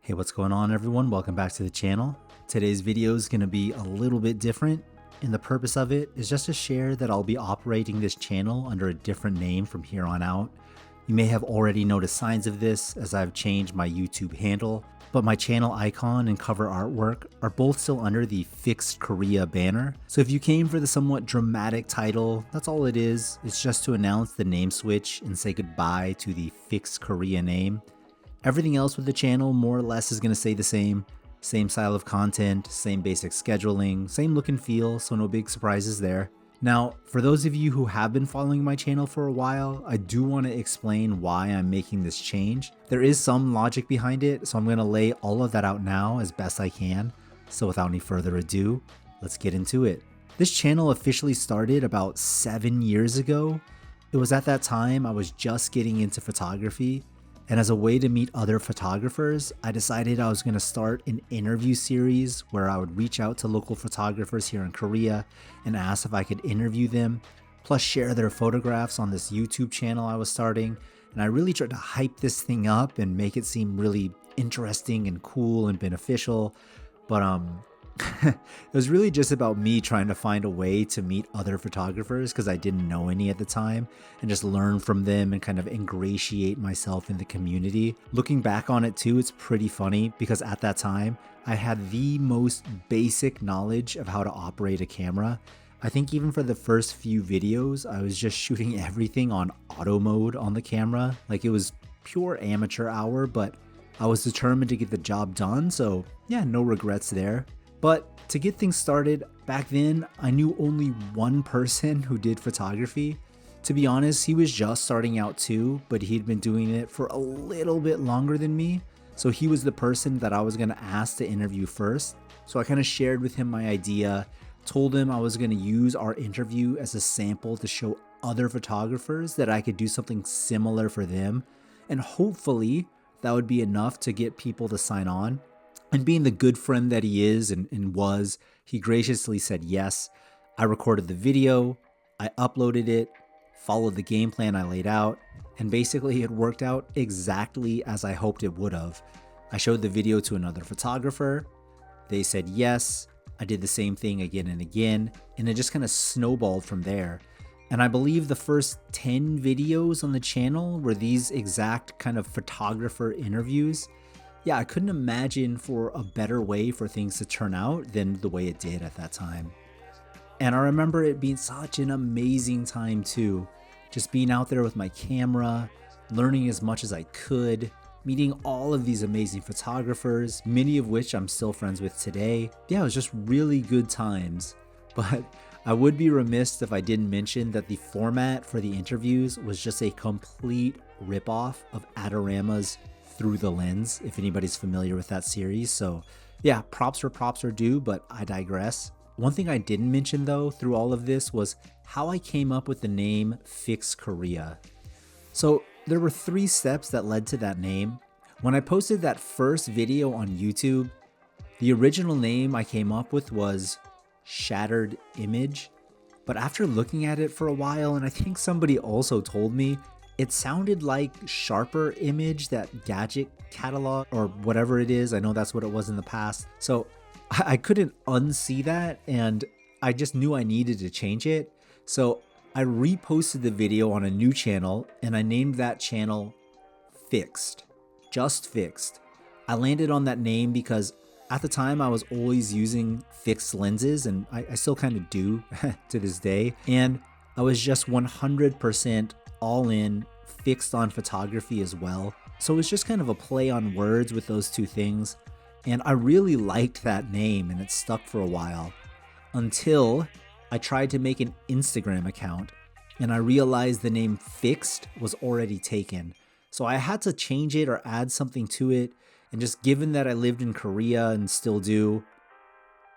Hey, what's going on everyone? Welcome back to the channel. Today's video is going to be a little bit different, and the purpose of it is just to share that I'll be operating this channel under a different name from here on out. You may have already noticed signs of this as I've changed my YouTube handle, but my channel icon and cover artwork are both still under the Fixed Korea banner. So if you came for the somewhat dramatic title, that's all it is. It's just to announce the name switch and say goodbye to the Fixed Korea name. Everything else with the channel more or less is going to stay the same. Same style of content, same basic scheduling, same look and feel, so no big surprises there. Now, for those of you who have been following my channel for a while, I do want to explain why I'm making this change. There is some logic behind it, so I'm going to lay all of that out now as best I can. So without any further ado, let's get into it. This channel officially started about 7 years ago. It was at that time I was just getting into photography. And as a way to meet other photographers, I decided I was going to start an interview series where I would reach out to local photographers here in Korea and ask if I could interview them, plus share their photographs on this YouTube channel I was starting. And I really tried to hype this thing up and make it seem really interesting and cool and beneficial. But it was really just about me trying to find a way to meet other photographers because I didn't know any at the time, and just learn from them and kind of ingratiate myself in the community. Looking back on it too, it's pretty funny because at that time I had the most basic knowledge of how to operate a camera. I think even for the first few videos, I was just shooting everything on auto mode on the camera. Like, it was pure amateur hour, but I was determined to get the job done, so yeah, no regrets there. But to get things started, back then, I knew only one person who did photography. To be honest, he was just starting out too, but he'd been doing it for a little bit longer than me. So he was the person that I was going to ask to interview first. So I kind of shared with him my idea, told him I was going to use our interview as a sample to show other photographers that I could do something similar for them. And hopefully that would be enough to get people to sign on. And being the good friend that he is and was, he graciously said yes. I recorded the video, I uploaded it, followed the game plan I laid out, and basically it worked out exactly as I hoped it would have. I showed the video to another photographer, they said yes, I did the same thing again and again, and it just kind of snowballed from there. And I believe the first 10 videos on the channel were these exact kind of photographer interviews. Yeah, I couldn't imagine for a better way for things to turn out than the way it did at that time. And I remember it being such an amazing time too. Just being out there with my camera, learning as much as I could, meeting all of these amazing photographers, many of which I'm still friends with today. Yeah, it was just really good times. But I would be remiss if I didn't mention that the format for the interviews was just a complete ripoff of Adorama's Through the Lens, if anybody's familiar with that series. So yeah, props where props are due, but I digress. One thing I didn't mention though through all of this was how I came up with the name Fixed Korea. So there were 3 steps that led to that name. When I posted that first video on YouTube, the original name I came up with was Shattered Image. But after looking at it for a while, and I think somebody also told me, it sounded like Sharper Image, that gadget catalog or whatever it is. I know that's what it was in the past. So I couldn't unsee that, and I just knew I needed to change it. So I reposted the video on a new channel, and I named that channel Fixed, just Fixed. I landed on that name because at the time I was always using fixed lenses, and I still kind of do to this day. And I was just 100% all in, fixed on photography as well. So it's just kind of a play on words with those 2 things. And I really liked that name, and it stuck for a while until I tried to make an Instagram account and I realized the name Fixed was already taken. So I had to change it or add something to it. And just given that I lived in Korea and still do,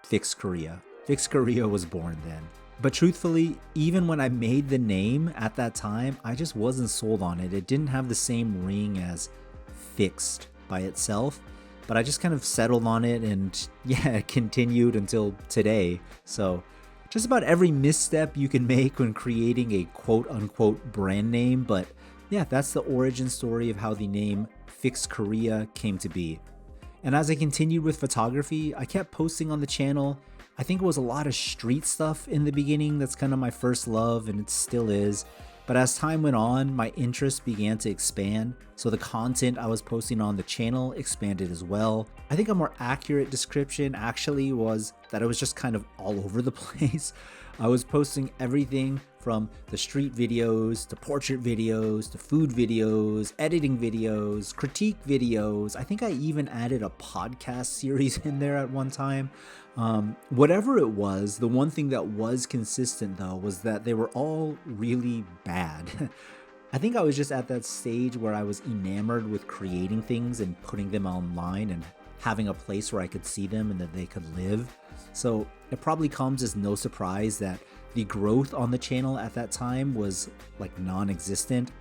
Fixed Korea. Fixed Korea was born then. But truthfully, even when I made the name at that time, I just wasn't sold on it. It didn't have the same ring as Fixed by itself, but I just kind of settled on it, and yeah, it continued until today. So just about every misstep you can make when creating a quote unquote brand name, but yeah, that's the origin story of how the name Fixed Korea came to be. And as I continued with photography, I kept posting on the channel. I think it was a lot of street stuff in the beginning. That's kind of my first love, and it still is. But as time went on, my interest began to expand, so the content I was posting on the channel expanded as well. I think a more accurate description actually was that I was just kind of all over the place. I was posting everything from the street videos to portrait videos to food videos, editing videos, critique videos. I think I even added a podcast series in there at one time. Whatever it was, the one thing that was consistent though was that they were all really bad. I think I was just at that stage where I was enamored with creating things and putting them online and having a place where I could see them and that they could live. So it probably comes as no surprise that the growth on the channel at that time was like non-existent.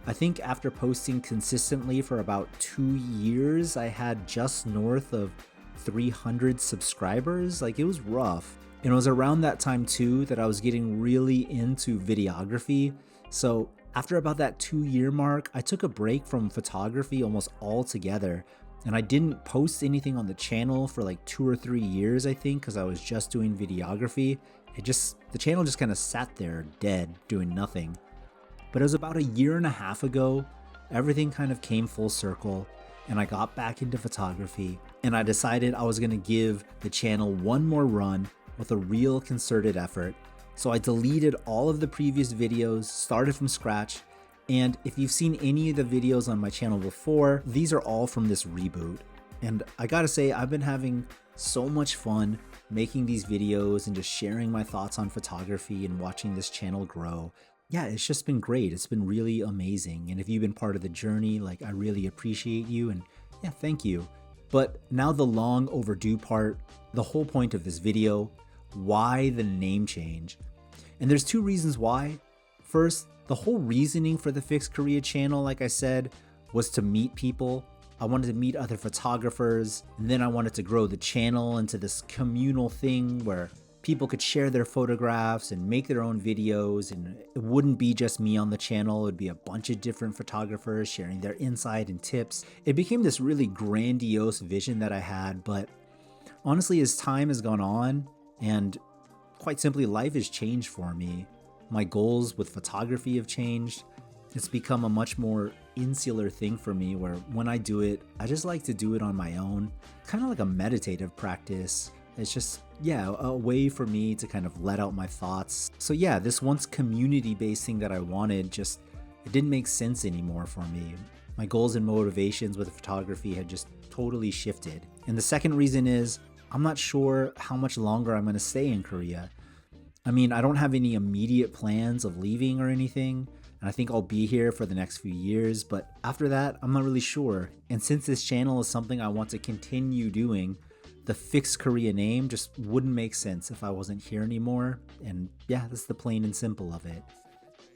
I think after posting consistently for about 2 years, I had just north of 300 subscribers. Like, it was rough. And it was around that time too that I was getting really into videography. So after about that 2-year mark, I took a break from photography almost altogether. And I didn't post anything on the channel for like 2 or 3 years, I think, because I was just doing videography. The channel just kind of sat there dead, doing nothing. But it was about 1.5 years ago, everything kind of came full circle, and I got back into photography, and I decided I was gonna give the channel one more run with a real concerted effort. So I deleted all of the previous videos, started from scratch, and if you've seen any of the videos on my channel before, these are all from this reboot. And I gotta say, I've been having so much fun making these videos and just sharing my thoughts on photography and watching this channel grow. Yeah, it's just been great. It's been really amazing. And if you've been part of the journey, like, I really appreciate you, and yeah, thank you. But now the long overdue part, the whole point of this video, why the name change? And there's 2 reasons why. First, the whole reasoning for the Fix Korea channel, like I said, was to meet people. I wanted to meet other photographers, and then I wanted to grow the channel into this communal thing where people could share their photographs and make their own videos, and it wouldn't be just me on the channel. It would be a bunch of different photographers sharing their insight and tips. It became this really grandiose vision that I had, but honestly, as time has gone on, and quite simply, life has changed for me. My goals with photography have changed. It's become a much more insular thing for me, where when I do it, I just like to do it on my own, kind of like a meditative practice. It's just, yeah, a way for me to kind of let out my thoughts. So yeah, this once community-based thing that I wanted, just, it didn't make sense anymore for me. My goals and motivations with photography had just totally shifted. And the second reason is, I'm not sure how much longer I'm gonna stay in Korea. I mean, I don't have any immediate plans of leaving or anything, and I think I'll be here for the next few years, but after that, I'm not really sure. And since this channel is something I want to continue doing, the Fix Korea name just wouldn't make sense if I wasn't here anymore, and yeah, that's the plain and simple of it.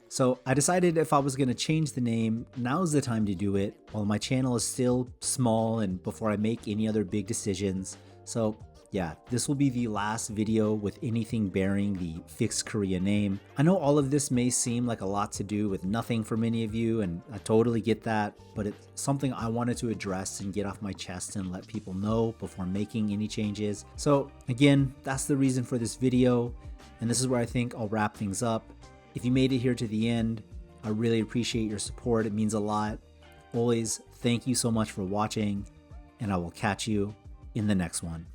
So I decided if I was going to change the name, now's the time to do it while my channel is still small and before I make any other big decisions. So yeah, this will be the last video with anything bearing the Fix Korea name. I know all of this may seem like a lot to do with nothing for many of you, and I totally get that, but it's something I wanted to address and get off my chest and let people know before making any changes. So again, that's the reason for this video, and this is where I think I'll wrap things up. If you made it here to the end, I really appreciate your support. It means a lot. Always, thank you so much for watching, and I will catch you in the next one.